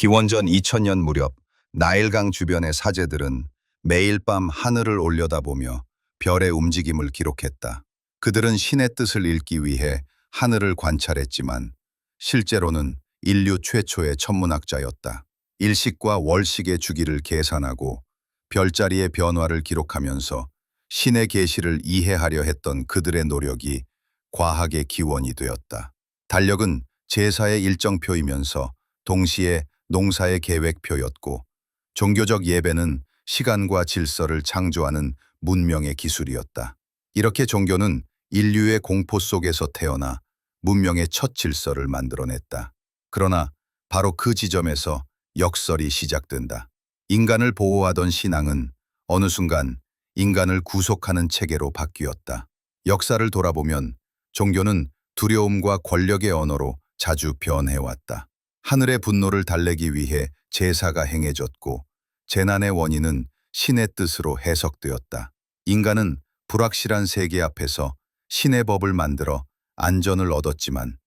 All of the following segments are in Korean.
기원전 2000년 무렵 나일강 주변의 사제들은 매일 밤 하늘을 올려다보며 별의 움직임을 기록했다. 그들은 신의 뜻을 읽기 위해 하늘을 관찰했지만 실제로는 인류 최초의 천문학자였다. 일식과 월식의 주기를 계산하고 별자리의 변화를 기록하면서 신의 계시를 이해하려 했던 그들의 노력이 과학의 기원이 되었다. 달력은 제사의 일정표이면서 동시에 농사의 계획표였고, 종교적 예배는 시간과 질서를 창조하는 문명의 기술이었다. 이렇게 종교는 인류의 공포 속에서 태어나 문명의 첫 질서를 만들어냈다. 그러나 바로 그 지점에서 역설이 시작된다. 인간을 보호하던 신앙은 어느 순간 인간을 구속하는 체계로 바뀌었다. 역사를 돌아보면 종교는 두려움과 권력의 언어로 자주 변해왔다. 하늘의 분노를 달래기 위해 제사가 행해졌고, 재난의 원인은 신의 뜻으로 해석되었다. 인간은 불확실한 세계 앞에서 신의 법을 만들어 안전을 얻었지만,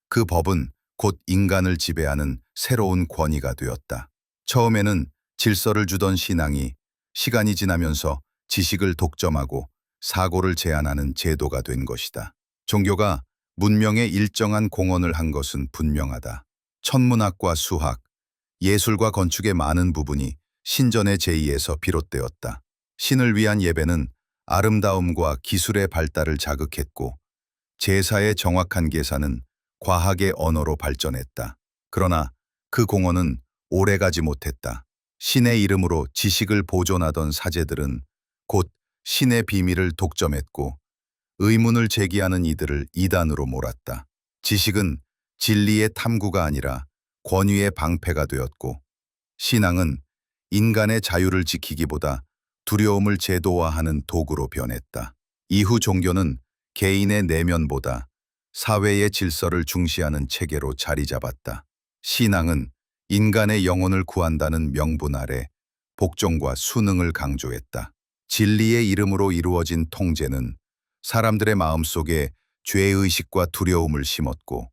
그 법은 곧 인간을 지배하는 새로운 권위가 되었다. 처음에는 질서를 주던 신앙이 시간이 지나면서 지식을 독점하고 사고를 제한하는 제도가 된 것이다. 종교가 문명에 일정한 공헌을 한 것은 분명하다. 천문학과 수학, 예술과 건축의 많은 부분이 신전의 제의에서 비롯되었다. 신을 위한 예배는 아름다움과 기술의 발달을 자극했고, 제사의 정확한 계산은 과학의 언어로 발전했다. 그러나 그 공헌은 오래가지 못했다. 신의 이름으로 지식을 보존하던 사제들은 곧 신의 비밀을 독점했고, 의문을 제기하는 이들을 이단으로 몰았다. 지식은 진리의 탐구가 아니라 권위의 방패가 되었고, 신앙은 인간의 자유를 지키기보다 두려움을 제도화하는 도구로 변했다. 이후 종교는 개인의 내면보다 사회의 질서를 중시하는 체계로 자리 잡았다. 신앙은 인간의 영혼을 구한다는 명분 아래 복종과 순응을 강조했다. 진리의 이름으로 이루어진 통제는 사람들의 마음속에 죄의식과 두려움을 심었고,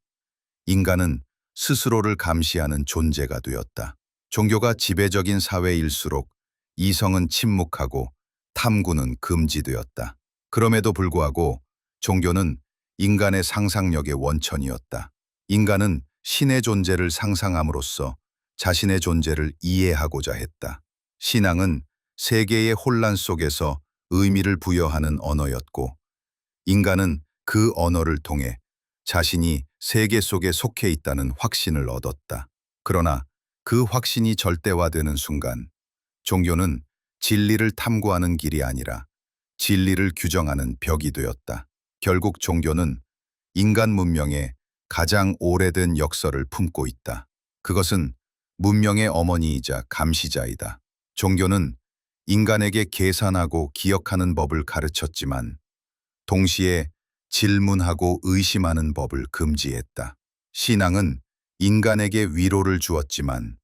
인간은 스스로를 감시하는 존재가 되었다. 종교가 지배적인 사회일수록 이성은 침묵하고 탐구는 금지되었다. 그럼에도 불구하고 종교는 인간의 상상력의 원천이었다. 인간은 신의 존재를 상상함으로써 자신의 존재를 이해하고자 했다. 신앙은 세계의 혼란 속에서 의미를 부여하는 언어였고, 인간은 그 언어를 통해 자신이 세계 속에 속해 있다는 확신을 얻었다. 그러나 그 확신이 절대화되는 순간 종교는 진리를 탐구하는 길이 아니라 진리를 규정하는 벽이 되었다. 결국 종교는 인간 문명의 가장 오래된 역사를 품고 있다. 그것은 문명의 어머니이자 감시자이다. 종교는 인간에게 계산하고 기억하는 법을 가르쳤지만, 동시에 질문하고 의심하는 법을 금지했다. 신앙은 인간에게 위로를 주었지만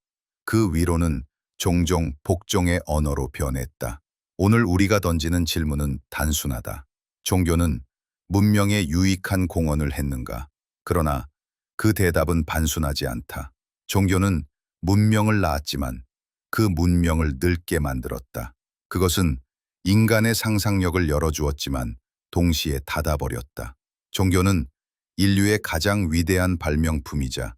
그 위로는 종종 복종의 언어로 변했다. 오늘 우리가 던지는 질문은 단순하다. 종교는 문명에 유익한 공헌을 했는가? 그러나 그 대답은 단순하지 않다. 종교는 문명을 낳았지만 그 문명을 늙게 만들었다. 그것은 인간의 상상력을 열어주었지만 동시에 닫아버렸다. 종교는 인류의 가장 위대한 발명품이자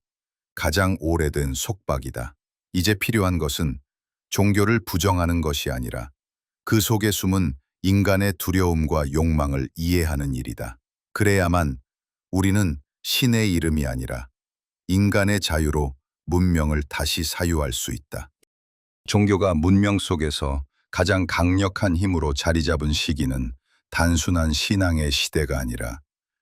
가장 오래된 속박이다. 이제 필요한 것은 종교를 부정하는 것이 아니라 그 속에 숨은 인간의 두려움과 욕망을 이해하는 일이다. 그래야만 우리는 신의 이름이 아니라 인간의 자유로 문명을 다시 사유할 수 있다. 종교가 문명 속에서 가장 강력한 힘으로 자리 잡은 시기는 단순한 신앙의 시대가 아니라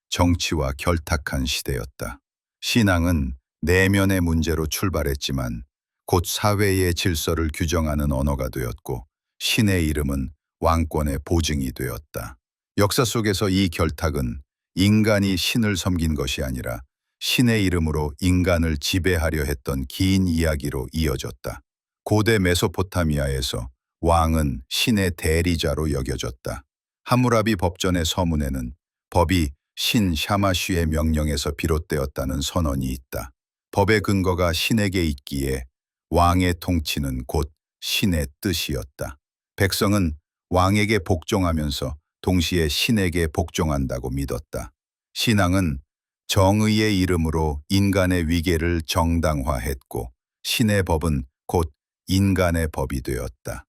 정치와 결탁한 시대였다. 신앙은 내면의 문제로 출발했지만 곧 사회의 질서를 규정하는 언어가 되었고, 신의 이름은 왕권의 보증이 되었다. 역사 속에서 이 결탁은 인간이 신을 섬긴 것이 아니라 신의 이름으로 인간을 지배하려 했던 긴 이야기로 이어졌다. 고대 메소포타미아에서 왕은 신의 대리자로 여겨졌다. 함무라비 법전의 서문에는 법이 신 샤마쉬의 명령에서 비롯되었다는 선언이 있다. 법의 근거가 신에게 있기에 왕의 통치는 곧 신의 뜻이었다. 백성은 왕에게 복종하면서 동시에 신에게 복종한다고 믿었다. 신앙은 정의의 이름으로 인간의 위계를 정당화했고 신의 법은 곧 인간의 법이 되었다.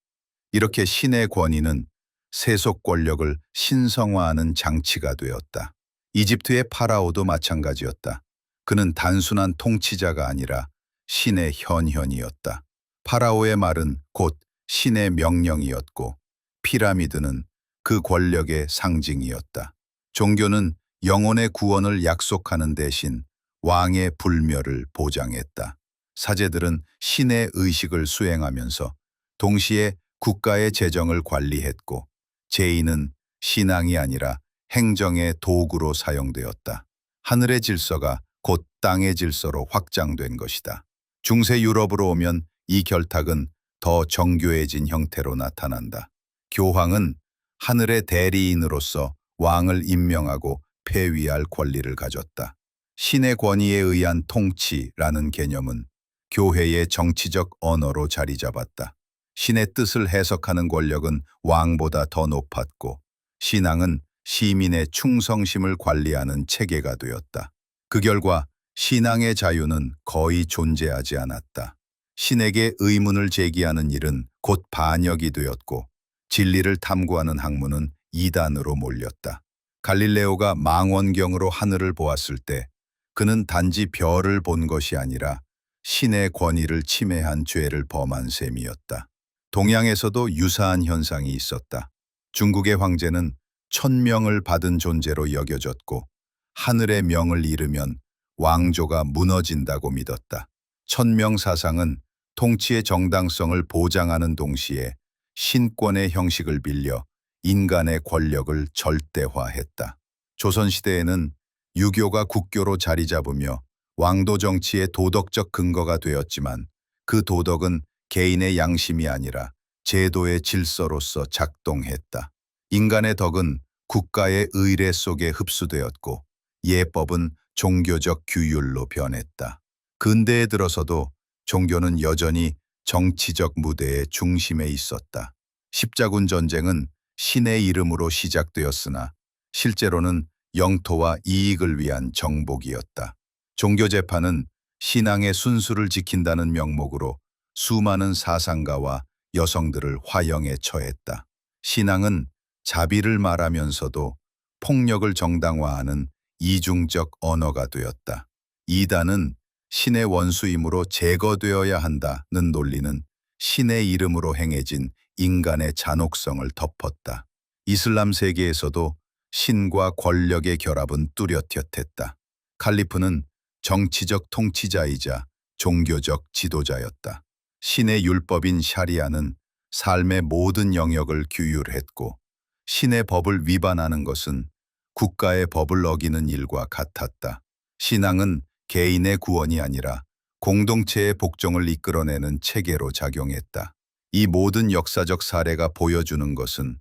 이렇게 신의 권위는 세속 권력을 신성화하는 장치가 되었다. 이집트의 파라오도 마찬가지였다. 그는 단순한 통치자가 아니라 신의 현현이었다. 파라오의 말은 곧 신의 명령이었고 피라미드는 그 권력의 상징이었다. 종교는 영혼의 구원을 약속하는 대신 왕의 불멸을 보장했다. 사제들은 신의 의식을 수행하면서 동시에 국가의 재정을 관리했고 제의는 신앙이 아니라 행정의 도구로 사용되었다. 하늘의 질서가 곧 땅의 질서로 확장된 것이다. 중세 유럽으로 오면 이 결탁은 더 정교해진 형태로 나타난다. 교황은 하늘의 대리인으로서 왕을 임명하고 폐위할 권리를 가졌다. 신의 권위에 의한 통치라는 개념은 교회의 정치적 언어로 자리 잡았다. 신의 뜻을 해석하는 권력은 왕보다 더 높았고 신앙은 시민의 충성심을 관리하는 체계가 되었다. 그 결과 신앙의 자유는 거의 존재하지 않았다. 신에게 의문을 제기하는 일은 곧 반역이 되었고 진리를 탐구하는 학문은 이단으로 몰렸다. 갈릴레오가 망원경으로 하늘을 보았을 때 그는 단지 별을 본 것이 아니라 신의 권위를 침해한 죄를 범한 셈이었다. 동양에서도 유사한 현상이 있었다. 중국의 황제는 천명을 받은 존재로 여겨졌고 하늘의 명을 잃으면 왕조가 무너진다고 믿었다. 천명 사상은 통치의 정당성을 보장하는 동시에 신권의 형식을 빌려 인간의 권력을 절대화했다. 조선시대에는 유교가 국교로 자리 잡으며 왕도 정치의 도덕적 근거가 되었지만 그 도덕은 개인의 양심이 아니라 제도의 질서로서 작동했다. 인간의 덕은 국가의 의례 속에 흡수되었고 예법은 종교적 규율로 변했다. 근대에 들어서도 종교는 여전히 정치적 무대의 중심에 있었다. 십자군 전쟁은 신의 이름으로 시작되었으나 실제로는 영토와 이익을 위한 정복이었다. 종교 재판은 신앙의 순수를 지킨다는 명목으로 수많은 사상가와 여성들을 화형에 처했다. 신앙은 자비를 말하면서도 폭력을 정당화하는 이중적 언어가 되었다. 이단은 신의 원수이므로 제거되어야 한다는 논리는 신의 이름으로 행해진 인간의 잔혹성을 덮었다. 이슬람 세계에서도 신과 권력의 결합은 뚜렷했다. 칼리프는 정치적 통치자이자 종교적 지도자였다. 신의 율법인 샤리아는 삶의 모든 영역을 규율했고 신의 법을 위반하는 것은 국가의 법을 어기는 일과 같았다. 신앙은 개인의 구원이 아니라 공동체의 복종을 이끌어내는 체계로 작용했다. 이 모든 역사적 사례가 보여주는 것은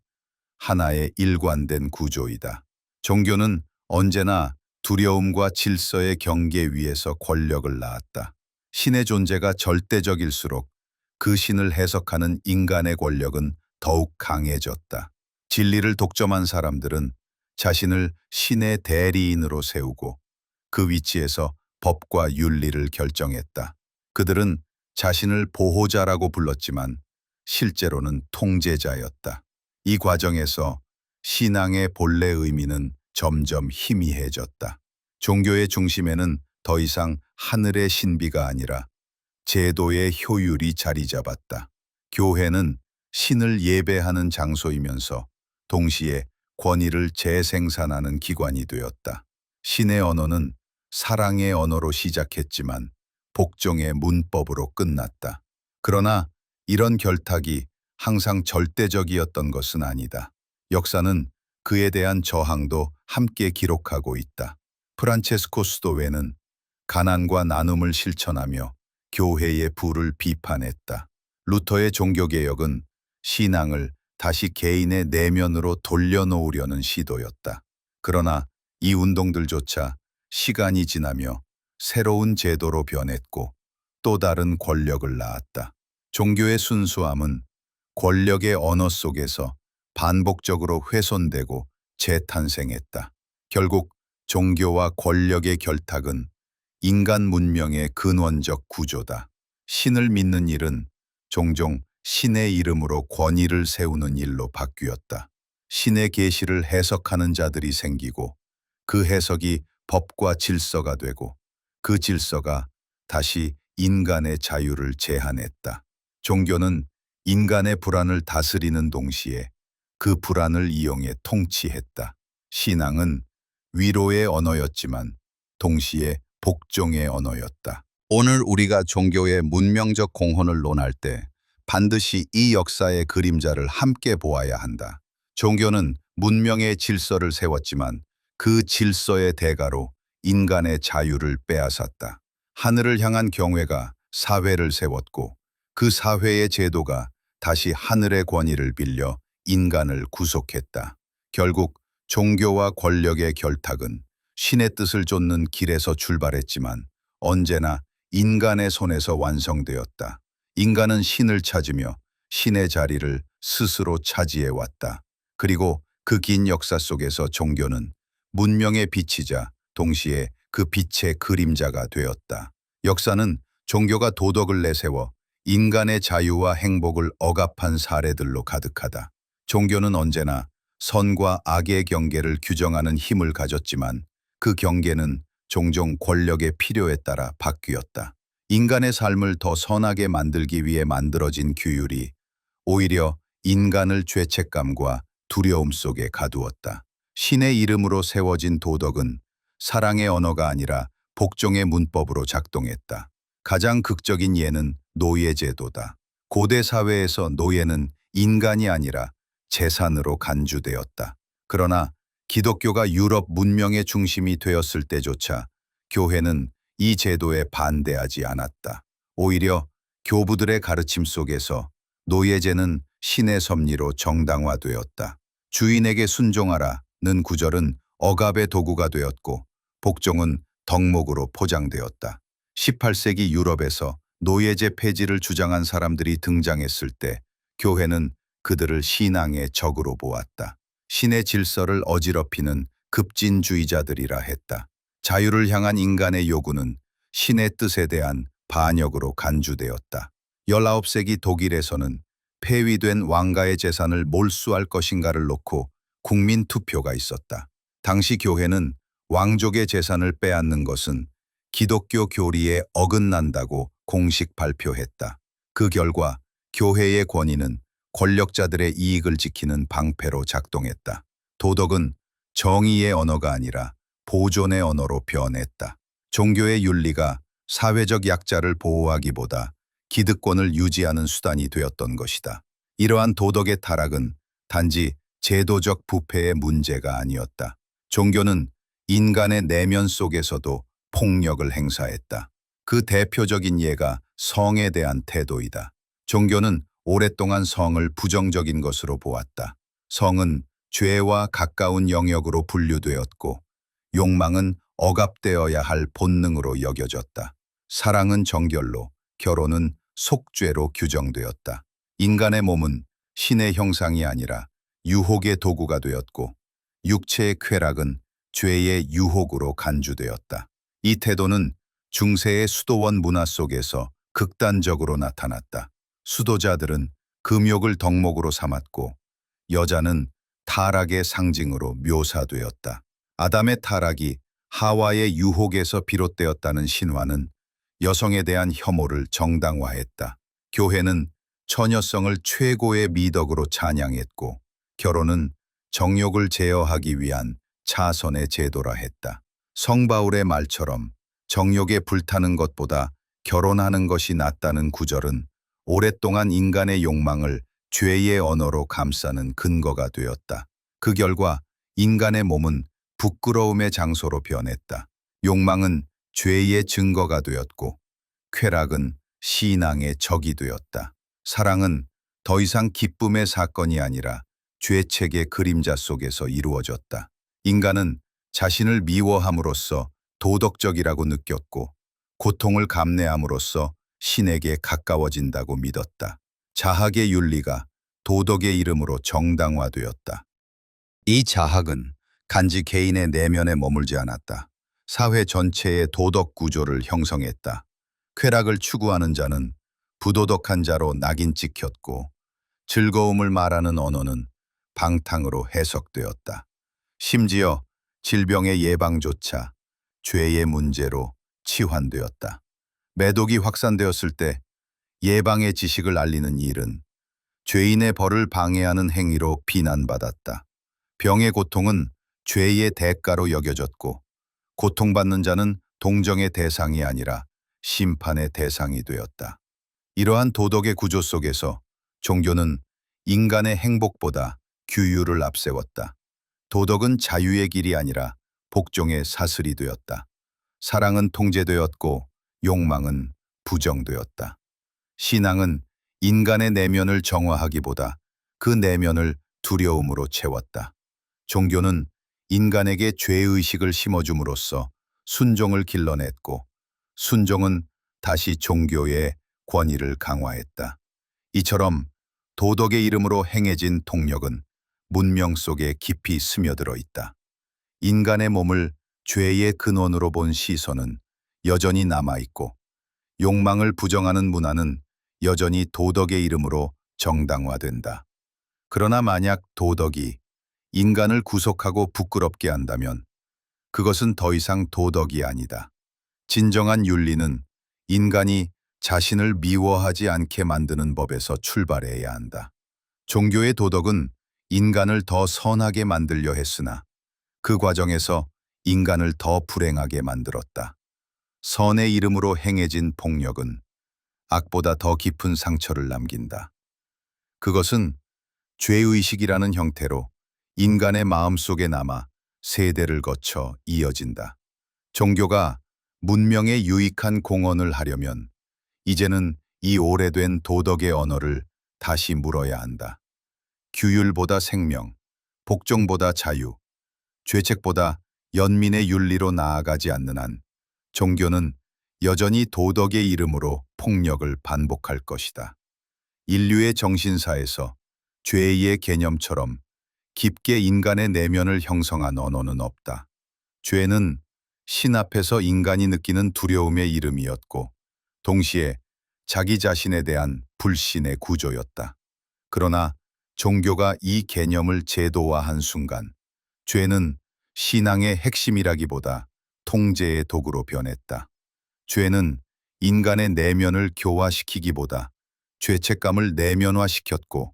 하나의 일관된 구조이다. 종교는 언제나 두려움과 질서의 경계 위에서 권력을 낳았다. 신의 존재가 절대적일수록 그 신을 해석하는 인간의 권력은 더욱 강해졌다. 진리를 독점한 사람들은 자신을 신의 대리인으로 세우고 그 위치에서 법과 윤리를 결정했다. 그들은 자신을 보호자라고 불렀지만 실제로는 통제자였다. 이 과정에서 신앙의 본래 의미는 점점 희미해졌다. 종교의 중심에는 더 이상 하늘의 신비가 아니라 제도의 효율이 자리 잡았다. 교회는 신을 예배하는 장소이면서 동시에 권위를 재생산하는 기관이 되었다. 신의 언어는 사랑의 언어로 시작했지만 복종의 문법으로 끝났다. 그러나 이런 결탁이 항상 절대적이었던 것은 아니다. 역사는 그에 대한 저항도 함께 기록하고 있다. 프란체스코 수도회는 가난과 나눔을 실천하며 교회의 부를 비판했다. 루터의 종교개혁은 신앙을 다시 개인의 내면으로 돌려놓으려는 시도였다. 그러나 이 운동들조차 시간이 지나며 새로운 제도로 변했고 또 다른 권력을 낳았다. 종교의 순수함은 권력의 언어 속에서 반복적으로 훼손되고 재탄생했다. 결국 종교와 권력의 결탁은 인간 문명의 근원적 구조다. 신을 믿는 일은 종종 신의 이름으로 권위를 세우는 일로 바뀌었다. 신의 계시를 해석하는 자들이 생기고 그 해석이 법과 질서가 되고 그 질서가 다시 인간의 자유를 제한했다. 종교는 인간의 불안을 다스리는 동시에 그 불안을 이용해 통치했다. 신앙은 위로의 언어였지만 동시에 복종의 언어였다. 오늘 우리가 종교의 문명적 공헌을 논할 때 반드시 이 역사의 그림자를 함께 보아야 한다. 종교는 문명의 질서를 세웠지만 그 질서의 대가로 인간의 자유를 빼앗았다. 하늘을 향한 경외가 사회를 세웠고 그 사회의 제도가 다시 하늘의 권위를 빌려 인간을 구속했다. 결국 종교와 권력의 결탁은 신의 뜻을 좇는 길에서 출발했지만 언제나 인간의 손에서 완성되었다. 인간은 신을 찾으며 신의 자리를 스스로 차지해왔다. 그리고 그 긴 역사 속에서 종교는 문명의 빛이자 동시에 그 빛의 그림자가 되었다. 역사는 종교가 도덕을 내세워 인간의 자유와 행복을 억압한 사례들로 가득하다. 종교는 언제나 선과 악의 경계를 규정하는 힘을 가졌지만 그 경계는 종종 권력의 필요에 따라 바뀌었다. 인간의 삶을 더 선하게 만들기 위해 만들어진 규율이 오히려 인간을 죄책감과 두려움 속에 가두었다. 신의 이름으로 세워진 도덕은 사랑의 언어가 아니라 복종의 문법으로 작동했다. 가장 극적인 예는 노예제도다. 고대 사회에서 노예는 인간이 아니라 재산으로 간주되었다. 그러나 기독교가 유럽 문명의 중심이 되었을 때조차 교회는 이 제도에 반대하지 않았다. 오히려 교부들의 가르침 속에서 노예제는 신의 섭리로 정당화되었다. 주인에게 순종하라는 구절은 억압의 도구가 되었고 복종은 덕목으로 포장되었다. 18세기 유럽에서 노예제 폐지를 주장한 사람들이 등장했을 때 교회는 그들을 신앙의 적으로 보았다. 신의 질서를 어지럽히는 급진주의자들이라 했다. 자유를 향한 인간의 요구는 신의 뜻에 대한 반역으로 간주되었다. 19세기 독일에서는 폐위된 왕가의 재산을 몰수할 것인가를 놓고 국민 투표가 있었다. 당시 교회는 왕족의 재산을 빼앗는 것은 기독교 교리에 어긋난다고 공식 발표했다. 그 결과 교회의 권위는 권력자들의 이익을 지키는 방패로 작동했다. 도덕은 정의의 언어가 아니라 보존의 언어로 변했다. 종교의 윤리가 사회적 약자를 보호하기보다 기득권을 유지하는 수단이 되었던 것이다. 이러한 도덕의 타락은 단지 제도적 부패의 문제가 아니었다. 종교는 인간의 내면 속에서도 폭력을 행사했다. 그 대표적인 예가 성에 대한 태도이다. 종교는 오랫동안 성을 부정적인 것으로 보았다. 성은 죄와 가까운 영역으로 분류되었고 욕망은 억압되어야 할 본능으로 여겨졌다. 사랑은 정결로, 결혼은 속죄로 규정되었다. 인간의 몸은 신의 형상이 아니라 유혹의 도구가 되었고 육체의 쾌락은 죄의 유혹으로 간주되었다. 이 태도는 중세의 수도원 문화 속에서 극단적으로 나타났다. 수도자들은 금욕을 덕목으로 삼았고 여자는 타락의 상징으로 묘사되었다. 아담의 타락이 하와의 유혹에서 비롯되었다는 신화는 여성에 대한 혐오를 정당화했다. 교회는 처녀성을 최고의 미덕으로 찬양했고 결혼은 정욕을 제어하기 위한 차선의 제도라 했다. 성바울의 말처럼 정욕에 불타는 것보다 결혼하는 것이 낫다는 구절은 오랫동안 인간의 욕망을 죄의 언어로 감싸는 근거가 되었다. 그 결과 인간의 몸은 부끄러움의 장소로 변했다. 욕망은 죄의 증거가 되었고 쾌락은 신앙의 적이 되었다. 사랑은 더 이상 기쁨의 사건이 아니라 죄책의 그림자 속에서 이루어졌다. 인간은 자신을 미워함으로써 도덕적이라고 느꼈고 고통을 감내함으로써 신에게 가까워진다고 믿었다. 자학의 윤리가 도덕의 이름으로 정당화되었다. 이 자학은 단지 개인의 내면에 머물지 않았다. 사회 전체의 도덕 구조를 형성했다. 쾌락을 추구하는 자는 부도덕한 자로 낙인 찍혔고 즐거움을 말하는 언어는 방탕으로 해석되었다. 심지어 질병의 예방조차 죄의 문제로 치환되었다. 매독이 확산되었을 때 예방의 지식을 알리는 일은 죄인의 벌을 방해하는 행위로 비난받았다. 병의 고통은 죄의 대가로 여겨졌고 고통받는 자는 동정의 대상이 아니라 심판의 대상이 되었다. 이러한 도덕의 구조 속에서 종교는 인간의 행복보다 규율을 앞세웠다. 도덕은 자유의 길이 아니라 복종의 사슬이 되었다. 사랑은 통제되었고 욕망은 부정되었다. 신앙은 인간의 내면을 정화하기보다 그 내면을 두려움으로 채웠다. 종교는 인간에게 죄의식을 심어줌으로써 순종을 길러냈고 순종은 다시 종교의 권위를 강화했다. 이처럼 도덕의 이름으로 행해진 통력은 문명 속에 깊이 스며들어 있다. 인간의 몸을 죄의 근원으로 본 시선은 여전히 남아있고 욕망을 부정하는 문화는 여전히 도덕의 이름으로 정당화된다. 그러나 만약 도덕이 인간을 구속하고 부끄럽게 한다면 그것은 더 이상 도덕이 아니다. 진정한 윤리는 인간이 자신을 미워하지 않게 만드는 법에서 출발해야 한다. 종교의 도덕은 인간을 더 선하게 만들려 했으나 그 과정에서 인간을 더 불행하게 만들었다. 선의 이름으로 행해진 폭력은 악보다 더 깊은 상처를 남긴다. 그것은 죄의식이라는 형태로 인간의 마음속에 남아 세대를 거쳐 이어진다. 종교가 문명에 유익한 공헌을 하려면 이제는 이 오래된 도덕의 언어를 다시 물어야 한다. 규율보다 생명, 복종보다 자유, 죄책보다 연민의 윤리로 나아가지 않는 한 종교는 여전히 도덕의 이름으로 폭력을 반복할 것이다. 인류의 정신사에서 죄의 개념처럼 깊게 인간의 내면을 형성한 언어는 없다. 죄는 신 앞에서 인간이 느끼는 두려움의 이름이었고 동시에 자기 자신에 대한 불신의 구조였다. 그러나 종교가 이 개념을 제도화한 순간 죄는 신앙의 핵심이라기보다 통제의 도구로 변했다. 죄는 인간의 내면을 교화시키기보다 죄책감을 내면화시켰고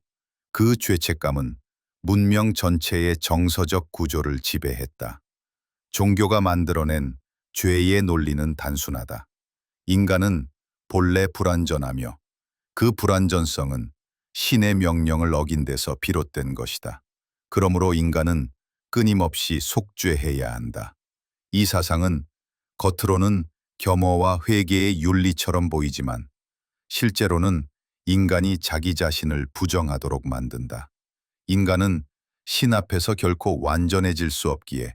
그 죄책감은 문명 전체의 정서적 구조를 지배했다. 종교가 만들어낸 죄의 논리는 단순하다. 인간은 본래 불완전하며 그 불완전성은 신의 명령을 어긴 데서 비롯된 것이다. 그러므로 인간은 끊임없이 속죄해야 한다. 이 사상은 겉으로는 겸허와 회개의 윤리처럼 보이지만 실제로는 인간이 자기 자신을 부정하도록 만든다. 인간은 신 앞에서 결코 완전해질 수 없기에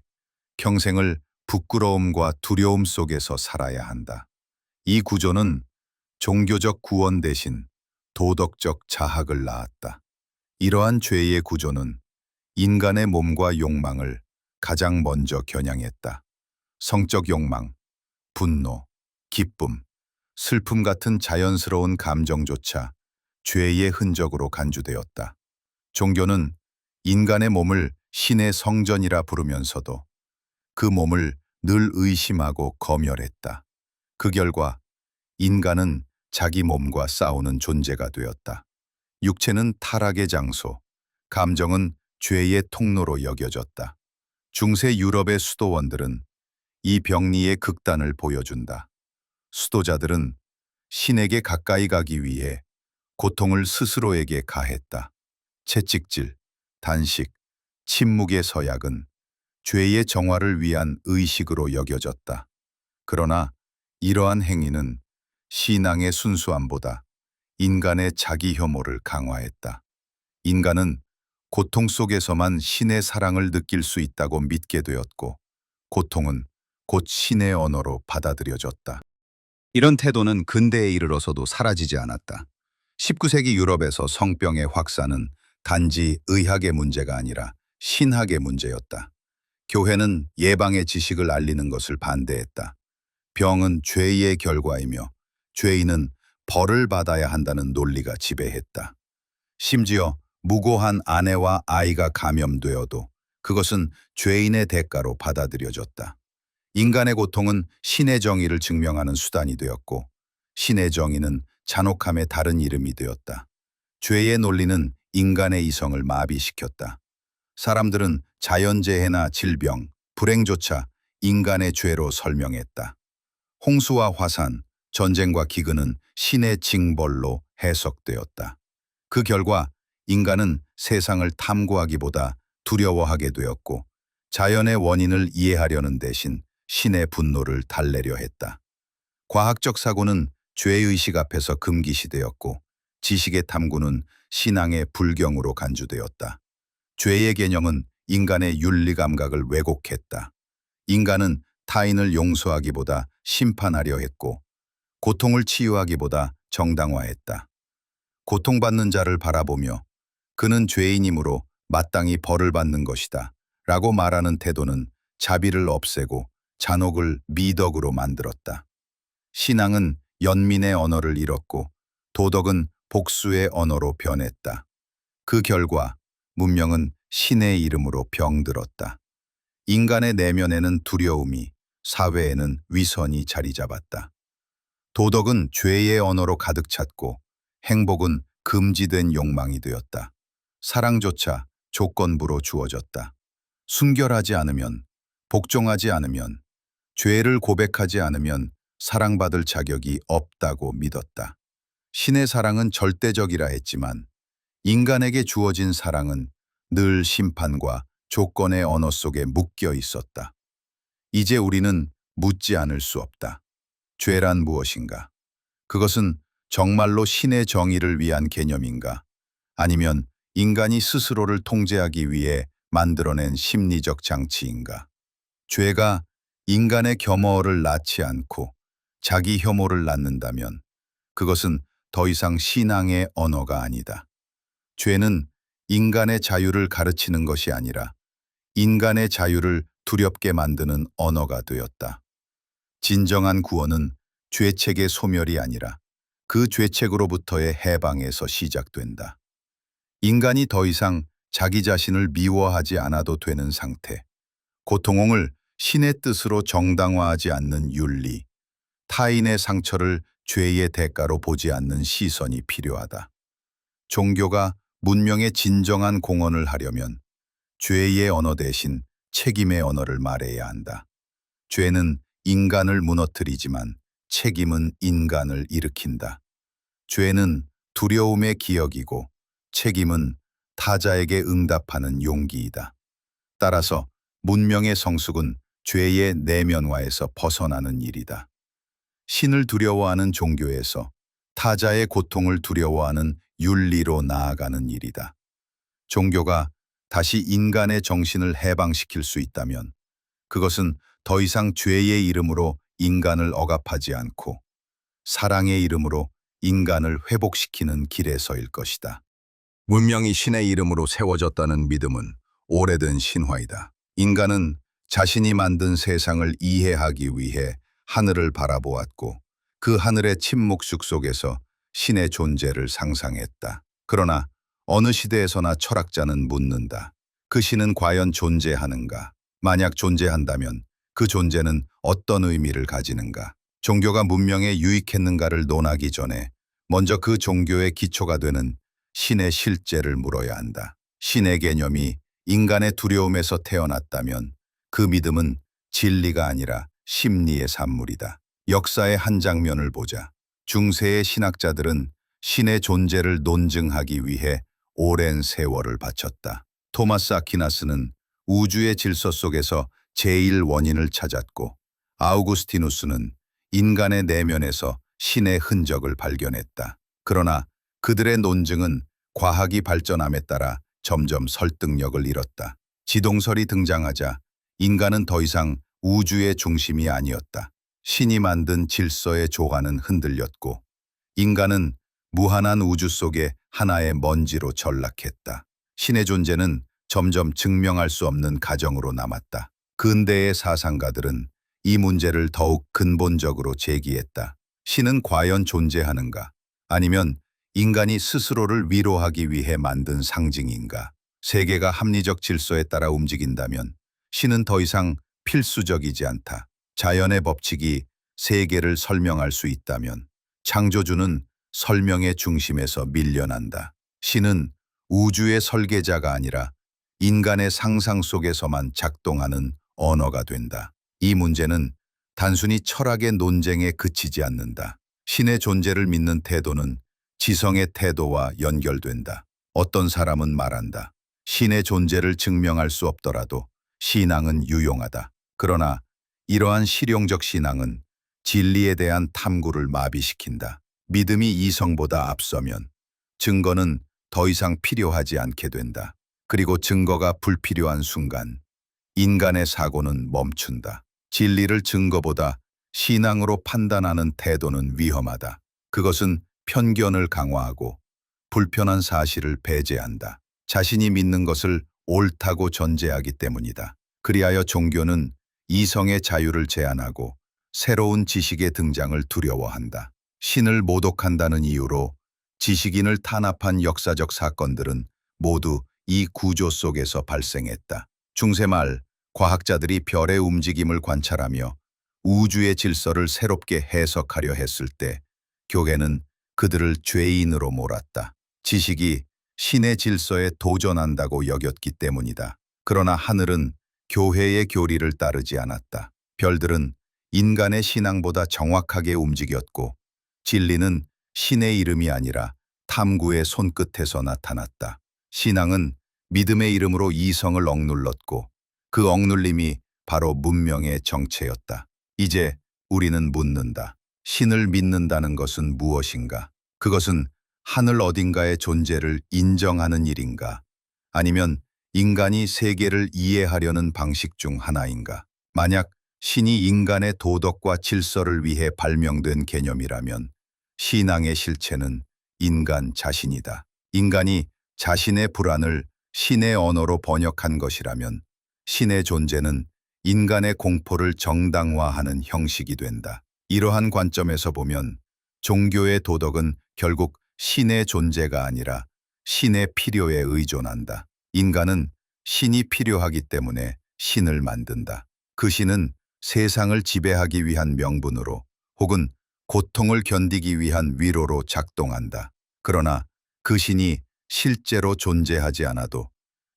평생을 부끄러움과 두려움 속에서 살아야 한다. 이 구조는 종교적 구원 대신 도덕적 자학을 낳았다. 이러한 죄의 구조는 인간의 몸과 욕망을 가장 먼저 겨냥했다. 성적 욕망, 분노, 기쁨, 슬픔 같은 자연스러운 감정조차 죄의 흔적으로 간주되었다. 종교는 인간의 몸을 신의 성전이라 부르면서도 그 몸을 늘 의심하고 검열했다. 그 결과 인간은 자기 몸과 싸우는 존재가 되었다. 육체는 타락의 장소, 감정은 죄의 통로로 여겨졌다. 중세 유럽의 수도원들은 이 병리의 극단을 보여준다. 수도자들은 신에게 가까이 가기 위해 고통을 스스로에게 가했다. 채찍질, 단식, 침묵의 서약은 죄의 정화를 위한 의식으로 여겨졌다. 그러나 이러한 행위는 신앙의 순수함보다 인간의 자기 혐오를 강화했다. 인간은 고통 속에서만 신의 사랑을 느낄 수 있다고 믿게 되었고 고통은 곧 신의 언어로 받아들여졌다. 이런 태도는 근대에 이르러서도 사라지지 않았다. 19세기 유럽에서 성병의 확산은 단지 의학의 문제가 아니라 신학의 문제였다. 교회는 예방의 지식을 알리는 것을 반대했다. 병은 죄의 결과이며 죄인은 벌을 받아야 한다는 논리가 지배했다. 심지어 무고한 아내와 아이가 감염되어도 그것은 죄인의 대가로 받아들여졌다. 인간의 고통은 신의 정의를 증명하는 수단이 되었고 신의 정의는 잔혹함의 다른 이름이 되었다. 죄의 논리는 인간의 이성을 마비시켰다. 사람들은 자연재해나 질병, 불행조차 인간의 죄로 설명했다. 홍수와 화산, 전쟁과 기근은 신의 징벌로 해석되었다. 그 결과 인간은 세상을 탐구하기보다 두려워하게 되었고 자연의 원인을 이해하려는 대신 신의 분노를 달래려 했다. 과학적 사고는 죄의식 앞에서 금기시되었고 지식의 탐구는 신앙의 불경으로 간주되었다. 죄의 개념은 인간의 윤리 감각을 왜곡했다. 인간은 타인을 용서하기보다 심판하려 했고 고통을 치유하기보다 정당화했다. 고통받는 자를 바라보며 그는 죄인이므로 마땅히 벌을 받는 것이다 라고 말하는 태도는 자비를 없애고 잔혹을 미덕으로 만들었다. 신앙은 연민의 언어를 잃었고 도덕은 복수의 언어로 변했다. 그 결과 문명은 신의 이름으로 병들었다. 인간의 내면에는 두려움이, 사회에는 위선이 자리 잡았다. 도덕은 죄의 언어로 가득 찼고 행복은 금지된 욕망이 되었다. 사랑조차 조건부로 주어졌다. 순결하지 않으면, 복종하지 않으면, 죄를 고백하지 않으면 사랑받을 자격이 없다고 믿었다. 신의 사랑은 절대적이라 했지만 인간에게 주어진 사랑은 늘 심판과 조건의 언어 속에 묶여 있었다. 이제 우리는 묻지 않을 수 없다. 죄란 무엇인가? 그것은 정말로 신의 정의를 위한 개념인가? 아니면 인간이 스스로를 통제하기 위해 만들어낸 심리적 장치인가? 죄가 인간의 겸허를 낳지 않고 자기 혐오를 낳는다면 그것은 더 이상 신앙의 언어가 아니다. 죄는 인간의 자유를 가르치는 것이 아니라 인간의 자유를 두렵게 만드는 언어가 되었다. 진정한 구원은 죄책의 소멸이 아니라 그 죄책으로부터의 해방에서 시작된다. 인간이 더 이상 자기 자신을 미워하지 않아도 되는 상태, 고통을 신의 뜻으로 정당화하지 않는 윤리, 타인의 상처를 죄의 대가로 보지 않는 시선이 필요하다. 종교가 문명의 진정한 공헌을 하려면 죄의 언어 대신 책임의 언어를 말해야 한다. 죄는 인간을 무너뜨리지만 책임은 인간을 일으킨다. 죄는 두려움의 기억이고 책임은 타자에게 응답하는 용기이다. 따라서 문명의 성숙은 죄의 내면화에서 벗어나는 일이다. 신을 두려워하는 종교에서 타자의 고통을 두려워하는 윤리로 나아가는 일이다. 종교가 다시 인간의 정신을 해방시킬 수 있다면 그것은 더 이상 죄의 이름으로 인간을 억압하지 않고 사랑의 이름으로 인간을 회복시키는 길에 서일 것이다. 문명이 신의 이름으로 세워졌다는 믿음은 오래된 신화이다. 인간은 자신이 만든 세상을 이해하기 위해 하늘을 바라보았고 그 하늘의 침묵 속에서 신의 존재를 상상했다. 그러나 어느 시대에서나 철학자는 묻는다. 그 신은 과연 존재하는가? 만약 존재한다면 그 존재는 어떤 의미를 가지는가? 종교가 문명에 유익했는가를 논하기 전에 먼저 그 종교의 기초가 되는 신의 실제를 물어야 한다. 신의 개념이 인간의 두려움에서 태어났다면 그 믿음은 진리가 아니라 심리의 산물이다. 역사의 한 장면을 보자. 중세의 신학자들은 신의 존재를 논증하기 위해 오랜 세월을 바쳤다. 토마스 아퀴나스는 우주의 질서 속에서 제일 원인을 찾았고 아우구스티누스는 인간의 내면에서 신의 흔적을 발견했다. 그러나 그들의 논증은 과학이 발전함에 따라 점점 설득력을 잃었다. 지동설이 등장하자 인간은 더 이상 우주의 중심이 아니었다. 신이 만든 질서의 조화는 흔들렸고 인간은 무한한 우주 속의 하나의 먼지로 전락했다. 신의 존재는 점점 증명할 수 없는 가정으로 남았다. 근대의 사상가들은 이 문제를 더욱 근본적으로 제기했다. 신은 과연 존재하는가? 아니면 인간이 스스로를 위로하기 위해 만든 상징인가? 세계가 합리적 질서에 따라 움직인다면 신은 더 이상 필수적이지 않다. 자연의 법칙이 세계를 설명할 수 있다면 창조주는 설명의 중심에서 밀려난다. 신은 우주의 설계자가 아니라 인간의 상상 속에서만 작동하는 언어가 된다. 이 문제는 단순히 철학의 논쟁에 그치지 않는다. 신의 존재를 믿는 태도는 지성의 태도와 연결된다. 어떤 사람은 말한다. 신의 존재를 증명할 수 없더라도 신앙은 유용하다. 그러나 이러한 실용적 신앙은 진리에 대한 탐구를 마비시킨다. 믿음이 이성보다 앞서면 증거는 더 이상 필요하지 않게 된다. 그리고 증거가 불필요한 순간 인간의 사고는 멈춘다. 진리를 증거보다 신앙으로 판단하는 태도는 위험하다. 그것은 편견을 강화하고 불편한 사실을 배제한다. 자신이 믿는 것을 옳다고 전제하기 때문이다. 그리하여 종교는 이성의 자유를 제한하고 새로운 지식의 등장을 두려워한다. 신을 모독한다는 이유로 지식인을 탄압한 역사적 사건들은 모두 이 구조 속에서 발생했다. 중세 말 과학자들이 별의 움직임을 관찰하며 우주의 질서를 새롭게 해석하려 했을 때 교회는 그들을 죄인으로 몰았다. 지식이 신의 질서에 도전한다고 여겼기 때문이다. 그러나 하늘은 교회의 교리를 따르지 않았다. 별들은 인간의 신앙보다 정확하게 움직였고 진리는 신의 이름이 아니라 탐구의 손끝에서 나타났다. 신앙은 믿음의 이름으로 이성을 억눌렀고 그 억눌림이 바로 문명의 정체였다. 이제 우리는 묻는다. 신을 믿는다는 것은 무엇인가? 그것은 하늘 어딘가의 존재를 인정하는 일인가? 아니면 인간이 세계를 이해하려는 방식 중 하나인가? 만약 신이 인간의 도덕과 질서를 위해 발명된 개념이라면 신앙의 실체는 인간 자신이다. 인간이 자신의 불안을 신의 언어로 번역한 것이라면 신의 존재는 인간의 공포를 정당화하는 형식이 된다. 이러한 관점에서 보면 종교의 도덕은 결국 신의 존재가 아니라 신의 필요에 의존한다. 인간은 신이 필요하기 때문에 신을 만든다. 그 신은 세상을 지배하기 위한 명분으로 혹은 고통을 견디기 위한 위로로 작동한다. 그러나 그 신이 실제로 존재하지 않아도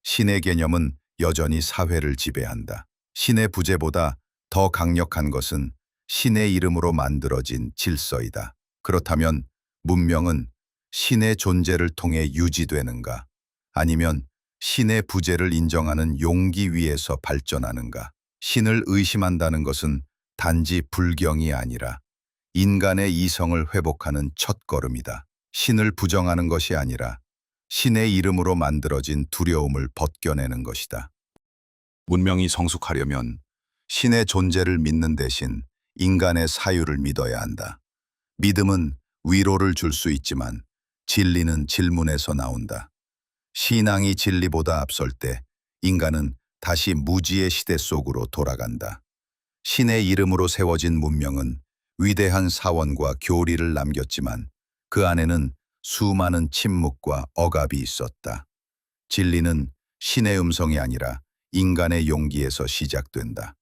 신의 개념은 여전히 사회를 지배한다. 신의 부재보다 더 강력한 것은 신의 이름으로 만들어진 질서이다. 그렇다면 문명은 신의 존재를 통해 유지되는가? 아니면 신의 부재를 인정하는 용기 위에서 발전하는가? 신을 의심한다는 것은 단지 불경이 아니라 인간의 이성을 회복하는 첫걸음이다. 신을 부정하는 것이 아니라 신의 이름으로 만들어진 두려움을 벗겨내는 것이다. 문명이 성숙하려면 신의 존재를 믿는 대신 인간의 사유를 믿어야 한다. 믿음은 위로를 줄 수 있지만 진리는 질문에서 나온다. 신앙이 진리보다 앞설 때 인간은 다시 무지의 시대 속으로 돌아간다. 신의 이름으로 세워진 문명은 위대한 사원과 교리를 남겼지만 그 안에는 수많은 침묵과 억압이 있었다. 진리는 신의 음성이 아니라 인간의 용기에서 시작된다.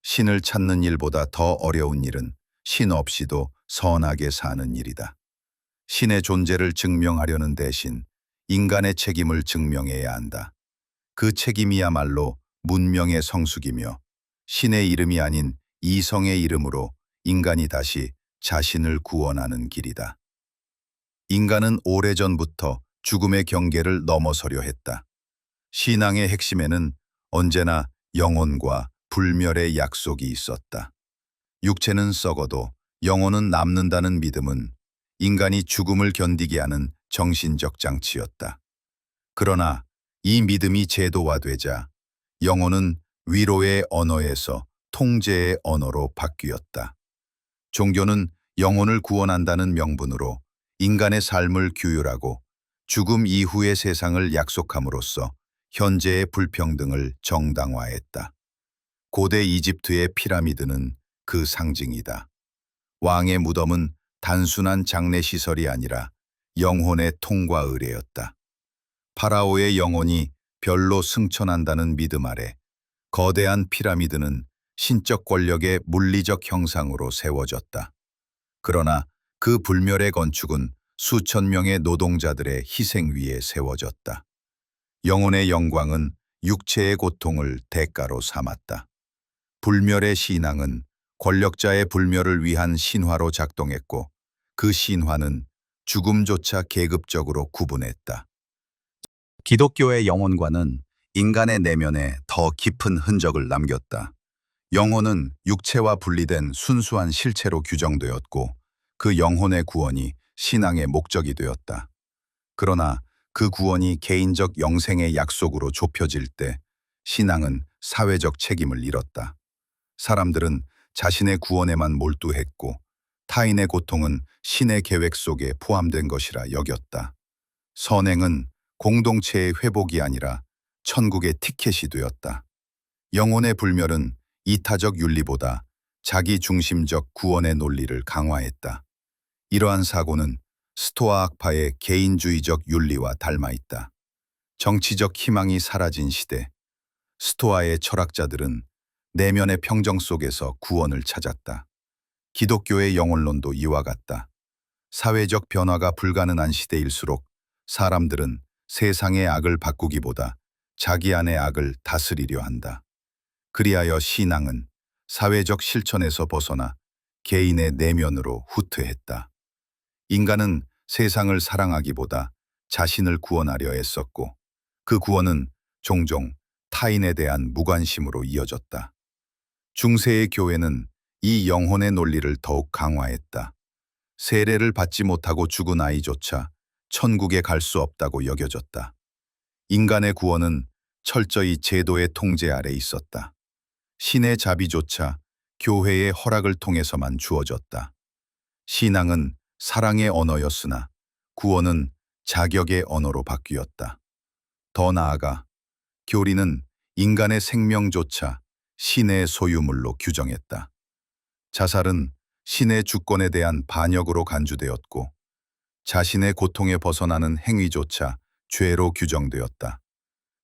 신을 찾는 일보다 더 어려운 일은 신 없이도 선하게 사는 일이다. 신의 존재를 증명하려는 대신 인간의 책임을 증명해야 한다. 그 책임이야말로 문명의 성숙이며 신의 이름이 아닌 이성의 이름으로 인간이 다시 자신을 구원하는 길이다. 인간은 오래전부터 죽음의 경계를 넘어서려 했다. 신앙의 핵심에는 언제나 영혼과 불멸의 약속이 있었다. 육체는 썩어도 영혼은 남는다는 믿음은 인간이 죽음을 견디게 하는 정신적 장치였다. 그러나 이 믿음이 제도화되자 영혼은 위로의 언어에서 통제의 언어로 바뀌었다. 종교는 영혼을 구원한다는 명분으로 인간의 삶을 규율하고 죽음 이후의 세상을 약속함으로써 현재의 불평등을 정당화했다. 고대 이집트의 피라미드는 그 상징이다. 왕의 무덤은 단순한 장례시설이 아니라 영혼의 통과 의례였다. 파라오의 영혼이 별로 승천한다는 믿음 아래 거대한 피라미드는 신적 권력의 물리적 형상으로 세워졌다. 그러나 그 불멸의 건축은 수천 명의 노동자들의 희생 위에 세워졌다. 영혼의 영광은 육체의 고통을 대가로 삼았다. 불멸의 신앙은 권력자의 불멸을 위한 신화로 작동했고 그 신화는 죽음조차 계급적으로 구분했다. 기독교의 영혼관은 인간의 내면에 더 깊은 흔적을 남겼다. 영혼은 육체와 분리된 순수한 실체로 규정되었고 그 영혼의 구원이 신앙의 목적이 되었다. 그러나 그 구원이 개인적 영생의 약속으로 좁혀질 때 신앙은 사회적 책임을 잃었다. 사람들은 자신의 구원에만 몰두했고 타인의 고통은 신의 계획 속에 포함된 것이라 여겼다. 선행은 공동체의 회복이 아니라 천국의 티켓이 되었다. 영혼의 불멸은 이타적 윤리보다 자기 중심적 구원의 논리를 강화했다. 이러한 사고는 스토아 학파의 개인주의적 윤리와 닮아 있다. 정치적 희망이 사라진 시대, 스토아의 철학자들은 내면의 평정 속에서 구원을 찾았다. 기독교의 영혼론도 이와 같다. 사회적 변화가 불가능한 시대일수록 사람들은 세상의 악을 바꾸기보다 자기 안의 악을 다스리려 한다. 그리하여 신앙은 사회적 실천에서 벗어나 개인의 내면으로 후퇴했다. 인간은 세상을 사랑하기보다 자신을 구원하려 애썼고 그 구원은 종종 타인에 대한 무관심으로 이어졌다. 중세의 교회는 이 영혼의 논리를 더욱 강화했다. 세례를 받지 못하고 죽은 아이조차 천국에 갈 수 없다고 여겨졌다. 인간의 구원은 철저히 제도의 통제 아래 있었다. 신의 자비조차 교회의 허락을 통해서만 주어졌다. 신앙은 사랑의 언어였으나 구원은 자격의 언어로 바뀌었다. 더 나아가 교리는 인간의 생명조차 신의 소유물로 규정했다. 자살은 신의 주권에 대한 반역으로 간주되었고 자신의 고통에 벗어나는 행위조차 죄로 규정되었다.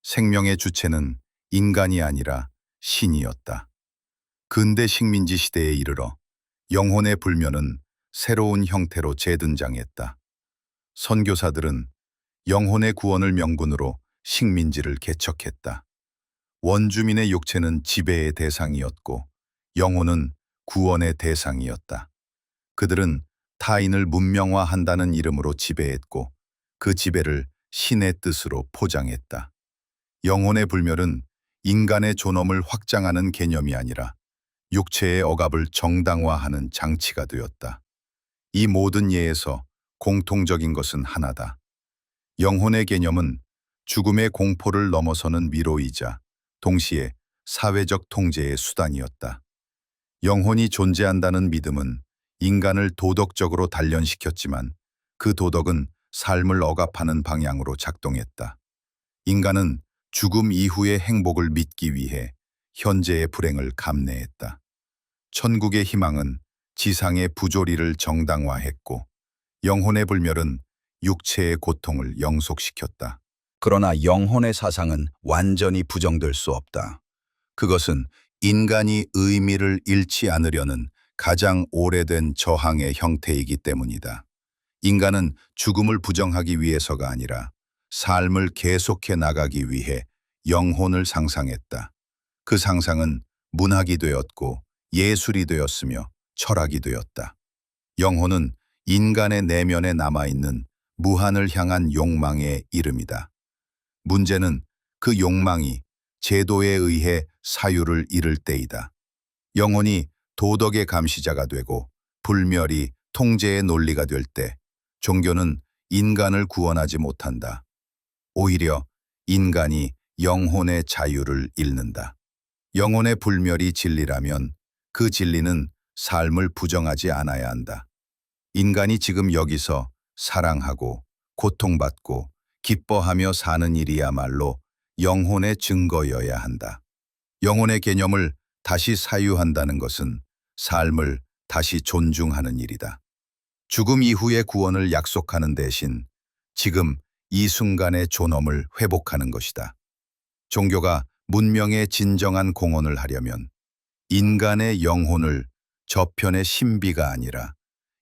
생명의 주체는 인간이 아니라 신이었다. 근대 식민지 시대에 이르러 영혼의 불면은 새로운 형태로 재등장했다. 선교사들은 영혼의 구원을 명분으로 식민지를 개척했다. 원주민의 육체는 지배의 대상이었고 영혼은 구원의 대상이었다. 그들은 타인을 문명화한다는 이름으로 지배했고 그 지배를 신의 뜻으로 포장했다. 영혼의 불멸은 인간의 존엄을 확장하는 개념이 아니라 육체의 억압을 정당화하는 장치가 되었다. 이 모든 예에서 공통적인 것은 하나다. 영혼의 개념은 죽음의 공포를 넘어서는 위로이자 동시에 사회적 통제의 수단이었다. 영혼이 존재한다는 믿음은 인간을 도덕적으로 단련시켰지만 그 도덕은 삶을 억압하는 방향으로 작동했다. 인간은 죽음 이후의 행복을 믿기 위해 현재의 불행을 감내했다. 천국의 희망은 지상의 부조리를 정당화했고 영혼의 불멸은 육체의 고통을 영속시켰다. 그러나 영혼의 사상은 완전히 부정될 수 없다. 그것은 인간이 의미를 잃지 않으려는 가장 오래된 저항의 형태이기 때문이다. 인간은 죽음을 부정하기 위해서가 아니라 삶을 계속해 나가기 위해 영혼을 상상했다. 그 상상은 문학이 되었고 예술이 되었으며 철학이 되었다. 영혼은 인간의 내면에 남아있는 무한을 향한 욕망의 이름이다. 문제는 그 욕망이 제도에 의해 사유를 잃을 때이다. 영혼이 도덕의 감시자가 되고 불멸이 통제의 논리가 될 때 종교는 인간을 구원하지 못한다. 오히려 인간이 영혼의 자유를 잃는다. 영혼의 불멸이 진리라면 그 진리는 삶을 부정하지 않아야 한다. 인간이 지금 여기서 사랑하고 고통받고 기뻐하며 사는 일이야말로 영혼의 증거여야 한다. 영혼의 개념을 다시 사유한다는 것은 삶을 다시 존중하는 일이다. 죽음 이후의 구원을 약속하는 대신 지금 이 순간의 존엄을 회복하는 것이다. 종교가 문명의 진정한 공헌을 하려면 인간의 영혼을 저편의 신비가 아니라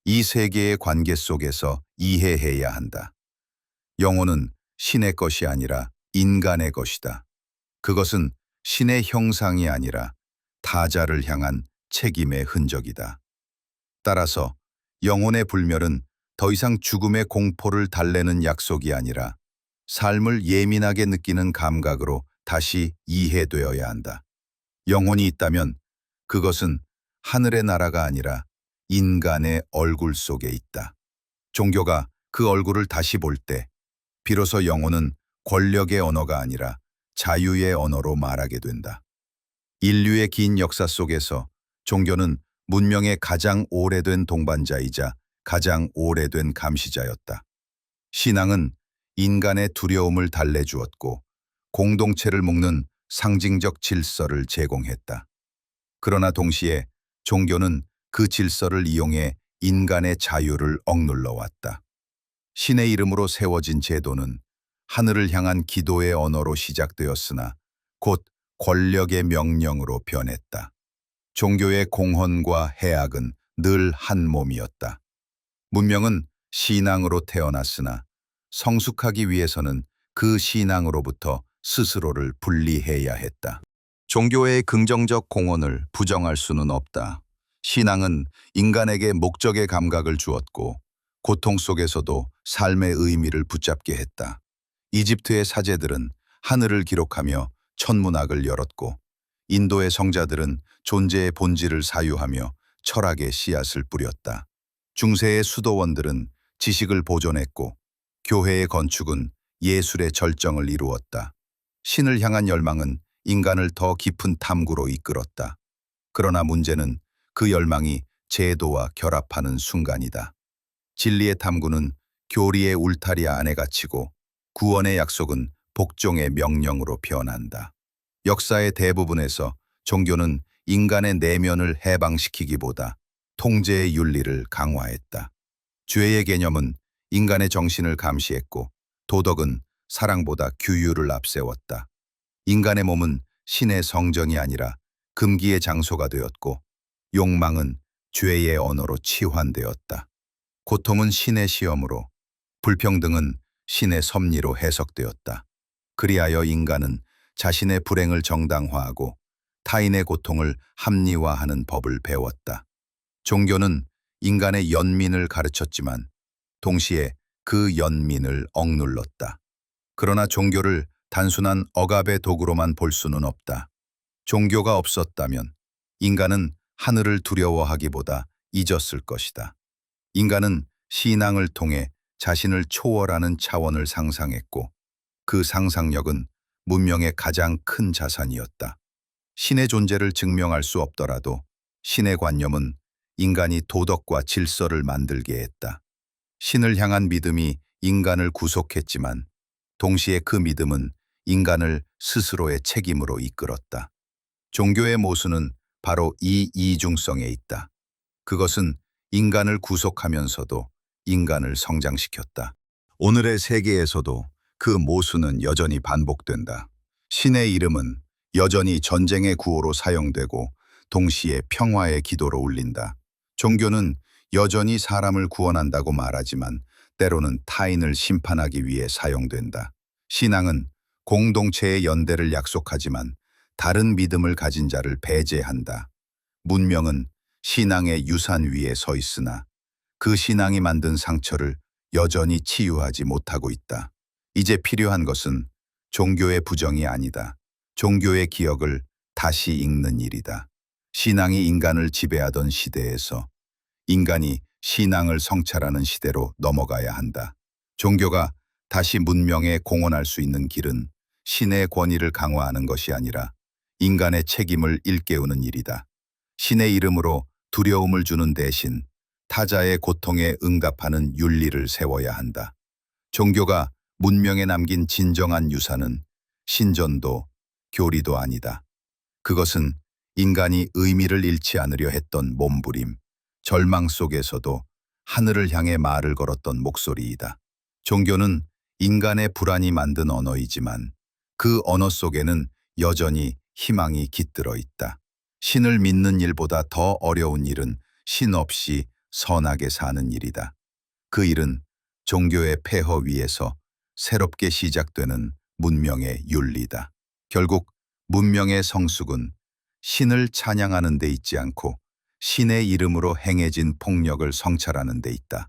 이 세계의 관계 속에서 이해해야 한다. 영혼은 신의 것이 아니라 인간의 것이다. 그것은 신의 형상이 아니라 타자를 향한 책임의 흔적이다. 따라서 영혼의 불멸은 더 이상 죽음의 공포를 달래는 약속이 아니라 삶을 예민하게 느끼는 감각으로 다시 이해되어야 한다. 영혼이 있다면 그것은 하늘의 나라가 아니라 인간의 얼굴 속에 있다. 종교가 그 얼굴을 다시 볼 때 비로소 영혼은 권력의 언어가 아니라 자유의 언어로 말하게 된다. 인류의 긴 역사 속에서 종교는 문명의 가장 오래된 동반자이자 가장 오래된 감시자였다. 신앙은 인간의 두려움을 달래주었고 공동체를 묶는 상징적 질서를 제공했다. 그러나 동시에 종교는 그 질서를 이용해 인간의 자유를 억눌러 왔다. 신의 이름으로 세워진 제도는 하늘을 향한 기도의 언어로 시작되었으나 곧 권력의 명령으로 변했다. 종교의 공헌과 해악은 늘 한 몸이었다. 문명은 신앙으로 태어났으나 성숙하기 위해서는 그 신앙으로부터 스스로를 분리해야 했다. 종교의 긍정적 공헌을 부정할 수는 없다. 신앙은 인간에게 목적의 감각을 주었고 고통 속에서도 삶의 의미를 붙잡게 했다. 이집트의 사제들은 하늘을 기록하며 천문학을 열었고 인도의 성자들은 존재의 본질을 사유하며 철학의 씨앗을 뿌렸다. 중세의 수도원들은 지식을 보존했고 교회의 건축은 예술의 절정을 이루었다. 신을 향한 열망은 인간을 더 깊은 탐구로 이끌었다. 그러나 문제는 그 열망이 제도와 결합하는 순간이다. 진리의 탐구는 교리의 울타리 안에 갇히고 구원의 약속은 복종의 명령으로 변한다. 역사의 대부분에서 종교는 인간의 내면을 해방시키기보다 통제의 윤리를 강화했다. 죄의 개념은 인간의 정신을 감시했고 도덕은 사랑보다 규율을 앞세웠다. 인간의 몸은 신의 성전이 아니라 금기의 장소가 되었고 욕망은 죄의 언어로 치환되었다. 고통은 신의 시험으로, 불평등은 신의 섭리로 해석되었다. 그리하여 인간은 자신의 불행을 정당화하고 타인의 고통을 합리화하는 법을 배웠다. 종교는 인간의 연민을 가르쳤지만 동시에 그 연민을 억눌렀다. 그러나 종교를 단순한 억압의 도구로만 볼 수는 없다. 종교가 없었다면 인간은 하늘을 두려워하기보다 잊었을 것이다. 인간은 신앙을 통해 자신을 초월하는 차원을 상상했고 그 상상력은 문명의 가장 큰 자산이었다. 신의 존재를 증명할 수 없더라도 신의 관념은 인간이 도덕과 질서를 만들게 했다. 신을 향한 믿음이 인간을 구속했지만 동시에 그 믿음은 인간을 스스로의 책임으로 이끌었다. 종교의 모순은 바로 이 이중성에 있다. 그것은 인간을 구속하면서도 인간을 성장시켰다. 오늘의 세계에서도 그 모순은 여전히 반복된다. 신의 이름은 여전히 전쟁의 구호로 사용되고 동시에 평화의 기도로 울린다. 종교는 여전히 사람을 구원한다고 말하지만 때로는 타인을 심판하기 위해 사용된다. 신앙은 공동체의 연대를 약속하지만 다른 믿음을 가진 자를 배제한다. 문명은 신앙의 유산 위에 서 있으나 그 신앙이 만든 상처를 여전히 치유하지 못하고 있다. 이제 필요한 것은 종교의 부정이 아니다. 종교의 기억을 다시 읽는 일이다. 신앙이 인간을 지배하던 시대에서 인간이 신앙을 성찰하는 시대로 넘어가야 한다. 종교가 다시 문명에 공헌할 수 있는 길은 신의 권위를 강화하는 것이 아니라 인간의 책임을 일깨우는 일이다. 신의 이름으로 두려움을 주는 대신 타자의 고통에 응답하는 윤리를 세워야 한다. 종교가 문명에 남긴 진정한 유산은 신전도 교리도 아니다. 그것은 인간이 의미를 잃지 않으려 했던 몸부림, 절망 속에서도 하늘을 향해 말을 걸었던 목소리이다. 종교는 인간의 불안이 만든 언어이지만 그 언어 속에는 여전히 희망이 깃들어 있다. 신을 믿는 일보다 더 어려운 일은 신 없이 선하게 사는 일이다. 그 일은 종교의 폐허 위에서 새롭게 시작되는 문명의 윤리다. 결국 문명의 성숙은 신을 찬양하는 데 있지 않고 신의 이름으로 행해진 폭력을 성찰하는 데 있다.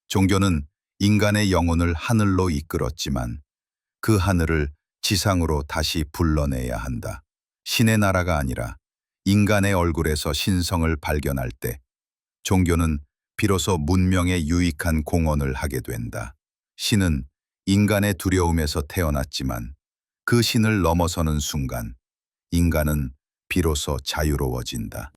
종교는 인간의 영혼을 하늘로 이끌었지만 그 하늘을 지상으로 다시 불러내야 한다. 신의 나라가 아니라 인간의 얼굴에서 신성을 발견할 때 종교는 비로소 문명에 유익한 공헌을 하게 된다. 신은 인간의 두려움에서 태어났지만 그 신을 넘어서는 순간 인간은 비로소 자유로워진다.